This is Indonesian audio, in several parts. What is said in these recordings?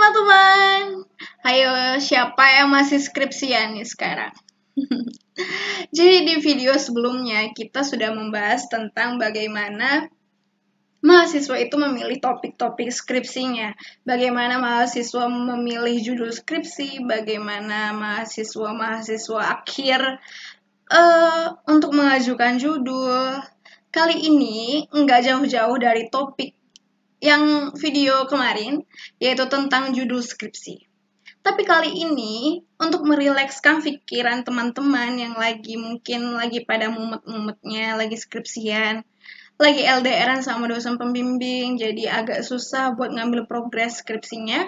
teman-teman. Ayo, siapa yang masih skripsian nih sekarang? Jadi di video sebelumnya kita sudah membahas tentang bagaimana mahasiswa itu memilih topik-topik skripsinya. Bagaimana mahasiswa memilih judul skripsi, bagaimana mahasiswa akhir untuk mengajukan judul. Kali ini nggak jauh-jauh dari topik yang video kemarin, yaitu tentang judul skripsi. Tapi kali ini, untuk merilekskan pikiran teman-teman yang mungkin lagi pada mumet-mumetnya, lagi skripsian, lagi LDRan sama dosen pembimbing, jadi agak susah buat ngambil progres skripsinya.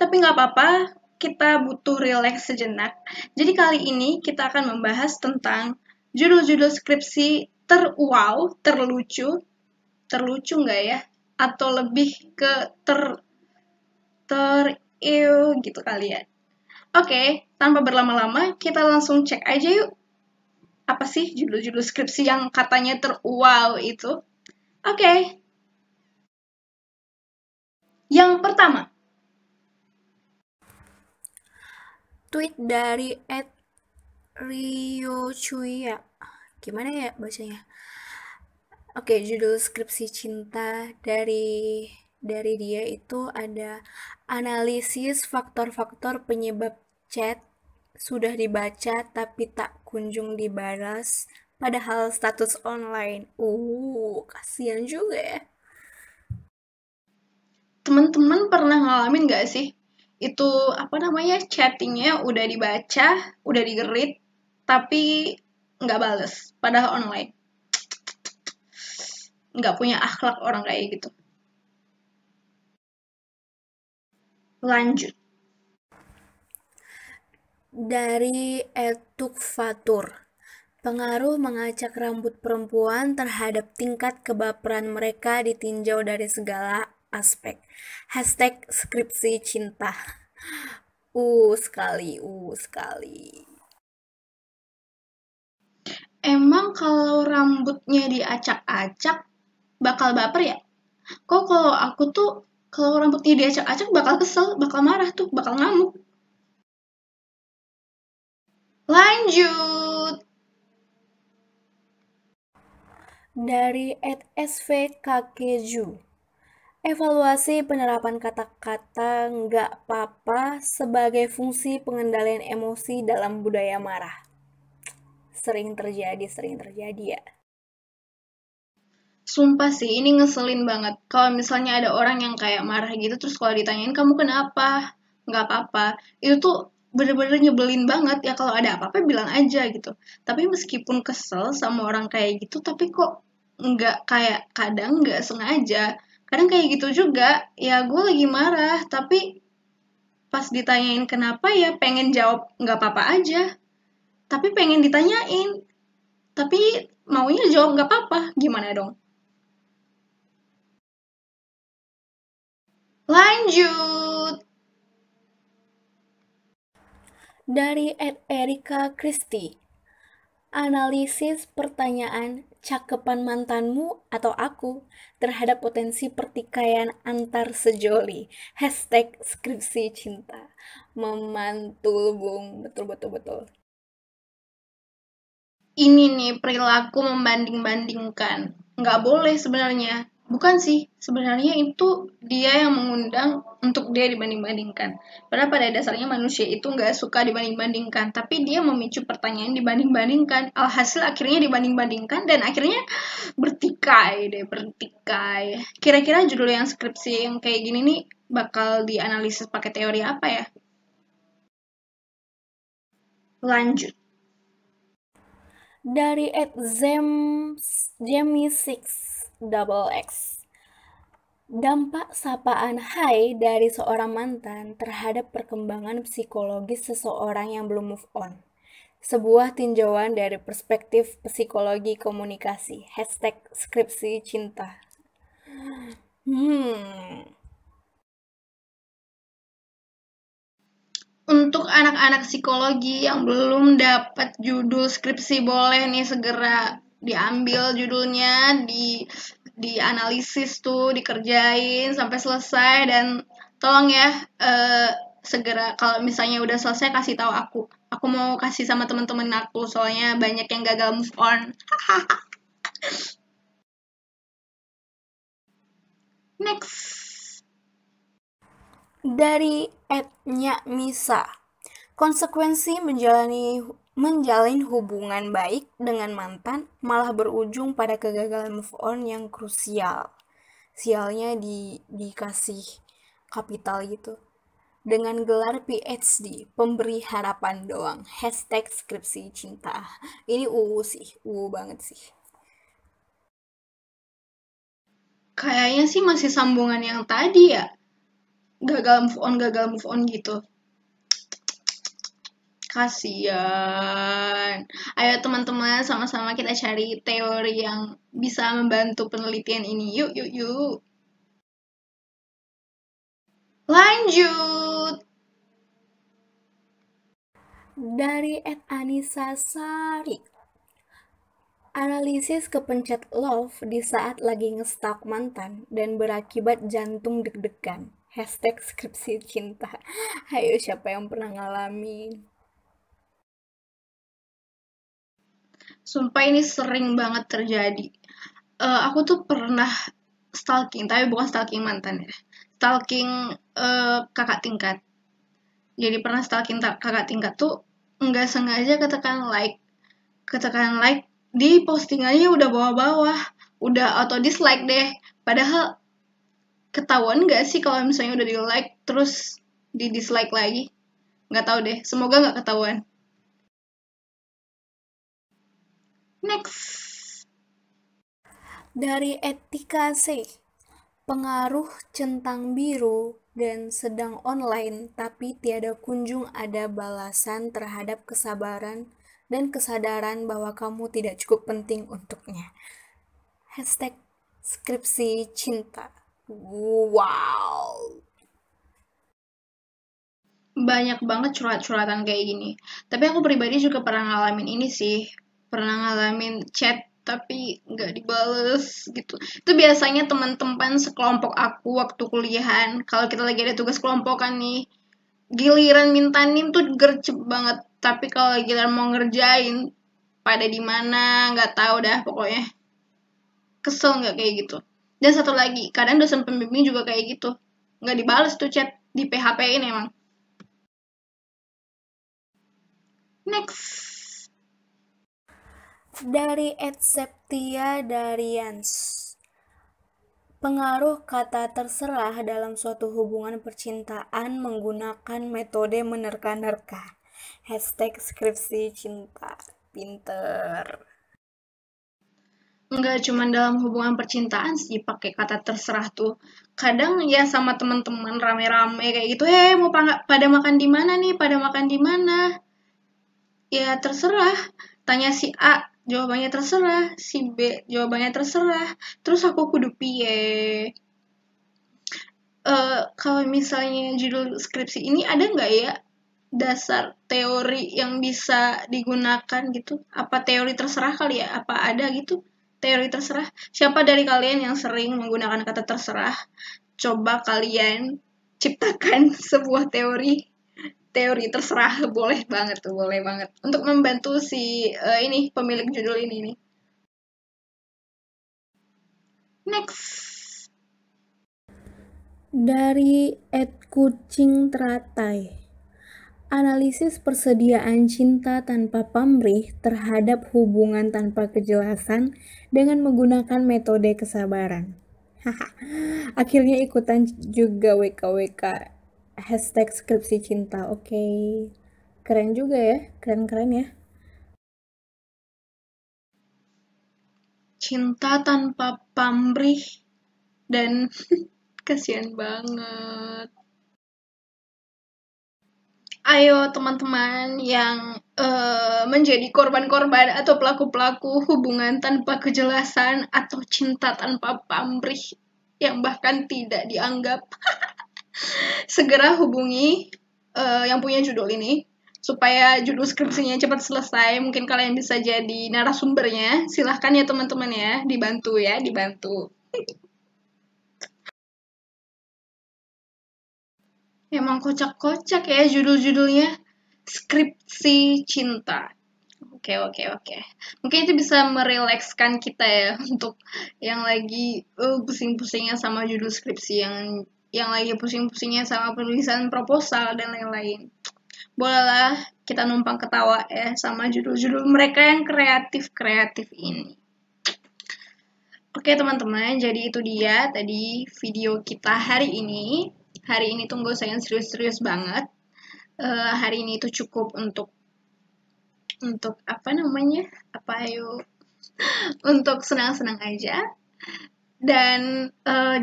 Tapi nggak apa-apa, kita butuh rileks sejenak. Jadi kali ini kita akan membahas tentang judul-judul skripsi terlucu nggak ya? Atau lebih ke gitu kali ya. Oke, tanpa berlama-lama, kita langsung cek aja yuk. Apa sih judul-judul skripsi yang katanya itu? Oke. Yang pertama. Tweet dari @riocuya. Gimana ya bacanya? Oke, judul skripsi cinta dari dia itu ada analisis faktor-faktor penyebab chat sudah dibaca tapi tak kunjung dibalas padahal status online. Kasihan juga ya. Teman-teman pernah ngalamin gak sih? Itu chattingnya udah dibaca, udah digerit, tapi nggak bales, padahal online. Nggak punya akhlak orang kayak gitu. Lanjut. Dari Fatur. Pengaruh mengacak rambut perempuan terhadap tingkat kebaperan mereka ditinjau dari segala aspek. #skripsi cinta. Sekali. Emang kalau rambutnya diacak-acak bakal baper ya? Kok kalau aku tuh kalau rambutnya diacak-acak bakal kesel, bakal marah tuh, bakal ngamuk. Lanjut. Dari @svkkeju. Evaluasi penerapan kata-kata nggak apa-apa sebagai fungsi pengendalian emosi dalam budaya marah. Sering terjadi ya. Sumpah sih, ini ngeselin banget. Kalau misalnya ada orang yang kayak marah gitu, terus kalau ditanyain, kamu kenapa? Nggak apa-apa. Itu tuh bener-bener nyebelin banget ya. Kalau ada apa-apa bilang aja gitu. Tapi meskipun kesel sama orang kayak gitu, tapi kok nggak kayak kadang nggak sengaja. Kadang kayak gitu juga, ya gue lagi marah, tapi pas ditanyain kenapa ya pengen jawab nggak apa-apa aja. Tapi pengen ditanyain, tapi maunya jawab nggak apa-apa. Gimana dong? Lanjut. Dari @erika Kristi. Analisis pertanyaan cakepan mantanmu atau aku terhadap potensi pertikaian antar sejoli. #skripsi cinta. Memantul, Bung. Betul. Ini nih perilaku membanding-bandingkan. Nggak boleh sebenarnya. Bukan sih, sebenarnya itu dia yang mengundang untuk dia dibanding-bandingkan. Padahal pada dasarnya manusia itu nggak suka dibanding-bandingkan, tapi dia memicu pertanyaan dibanding-bandingkan. Alhasil akhirnya dibanding-bandingkan dan akhirnya bertikai. Kira-kira judul yang skripsi yang kayak gini nih bakal dianalisis pakai teori apa ya? Lanjut. Dari @Jamie6XX. Dampak sapaan hai dari seorang mantan terhadap perkembangan psikologis seseorang yang belum move on. Sebuah tinjauan dari perspektif psikologi komunikasi. #skripsi cinta. Untuk anak-anak psikologi yang belum dapat judul skripsi, boleh nih segera diambil judulnya, dianalisis tuh, dikerjain sampai selesai, dan tolong ya, segera kalau misalnya udah selesai kasih tahu aku. Aku mau kasih sama teman-teman aku, soalnya banyak yang gagal move on. Next. Dari @nyakmisa. Konsekuensi menjalin hubungan baik dengan mantan malah berujung pada kegagalan move on yang krusial. Sialnya dikasih kapital gitu. Dengan gelar PhD, pemberi harapan doang. #skripsi cinta. Ini sih, banget sih. Kayaknya sih masih sambungan yang tadi ya. Gagal move on gitu. Kasian. Ayo teman-teman, sama-sama kita cari teori yang bisa membantu penelitian ini. Yuk, yuk, yuk. Lanjut. Dari @Anissa Sari. Analisis kepencet love di saat lagi ngestalk mantan dan berakibat jantung deg-degan. #skripsi cinta. Ayo, siapa yang pernah ngalamin? Sumpah ini sering banget terjadi. Aku tuh pernah stalking, tapi bukan stalking mantan ya. Stalking kakak tingkat. Jadi pernah stalking kakak tingkat tuh nggak sengaja ketekan like di postingannya udah bawah-bawah, udah auto dislike deh. Padahal ketahuan nggak sih kalau misalnya udah di like terus di dislike lagi? Nggak tahu deh. Semoga nggak ketahuan. Next. Dari Etika C. Pengaruh centang biru dan sedang online tapi tiada kunjung ada balasan terhadap kesabaran dan kesadaran bahwa kamu tidak cukup penting untuknya. #skripsi cinta. Wow. Banyak banget curhat-curhatan kayak gini. Tapi aku pribadi juga pernah ngalamin ini sih. Pernah ngalamin chat tapi nggak dibales gitu. Itu biasanya teman-teman sekelompok aku waktu kuliahan. Kalau kita lagi ada tugas kelompok kan nih, giliran minta nim tuh gercep banget. Tapi kalau giliran mau ngerjain, pada di mana nggak tahu dah pokoknya. Kesel nggak kayak gitu. Dan satu lagi, kadang dosen pembimbing juga kayak gitu. Nggak dibales tuh chat, di PHP-in emang. Next. Dari @septia Darians. Pengaruh kata terserah dalam suatu hubungan percintaan menggunakan metode menerka-nerka. #skripsi cinta. Pinter. Nggak cuma dalam hubungan percintaan sih pakai kata terserah tuh. Kadang ya sama teman-teman rame-rame kayak gitu, mau pada makan di mana nih? Pada makan di mana? Ya terserah. Tanya si A, jawabannya terserah. Si B, jawabannya terserah. Terus aku kudu piye? Kalau misalnya judul skripsi ini ada nggak ya dasar teori yang bisa digunakan gitu? Apa teori terserah kali ya? Apa ada gitu teori terserah? Siapa dari kalian yang sering menggunakan kata terserah? Coba kalian ciptakan sebuah teori terserah. Boleh banget tuh, boleh banget untuk membantu si ini pemilik judul ini nih. Next. Dari @kucing teratai. Analisis persediaan cinta tanpa pamrih terhadap hubungan tanpa kejelasan dengan menggunakan metode kesabaran. Akhirnya ikutan juga WKWK. #skripsi cinta. Oke. Keren juga ya. Keren-keren ya. Cinta tanpa pamrih dan kasihan banget. Ayo teman-teman yang menjadi korban-korban atau pelaku-pelaku hubungan tanpa kejelasan atau cinta tanpa pamrih yang bahkan tidak dianggap, segera hubungi yang punya judul ini supaya judul skripsinya cepat selesai. Mungkin kalian bisa jadi narasumbernya. Silahkan ya teman-teman ya, dibantu. Emang kocak-kocak ya judul-judulnya. Skripsi cinta. Oke, oke, oke. Mungkin itu bisa merilekskan kita ya untuk yang lagi pusing-pusingnya sama judul skripsi, yang lagi pusing-pusingnya sama penulisan proposal dan lain-lain. Bolehlah kita numpang ketawa ya sama judul-judul mereka yang kreatif-kreatif ini. Oke teman-teman, jadi itu dia tadi video kita hari ini. Hari ini tuh gak usah yang serius-serius banget. Hari ini itu cukup untuk apa namanya? Untuk senang-senang aja. Dan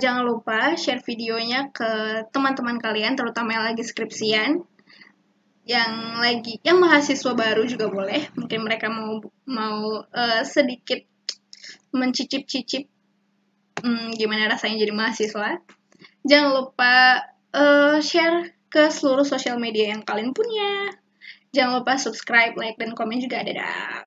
jangan lupa share videonya ke teman-teman kalian, terutama yang lagi skripsian, yang mahasiswa baru juga boleh. Mungkin mereka mau sedikit mencicip-cicip gimana rasanya jadi mahasiswa. Jangan lupa share ke seluruh sosial media yang kalian punya. Jangan lupa subscribe, like, dan komen juga. Dadah!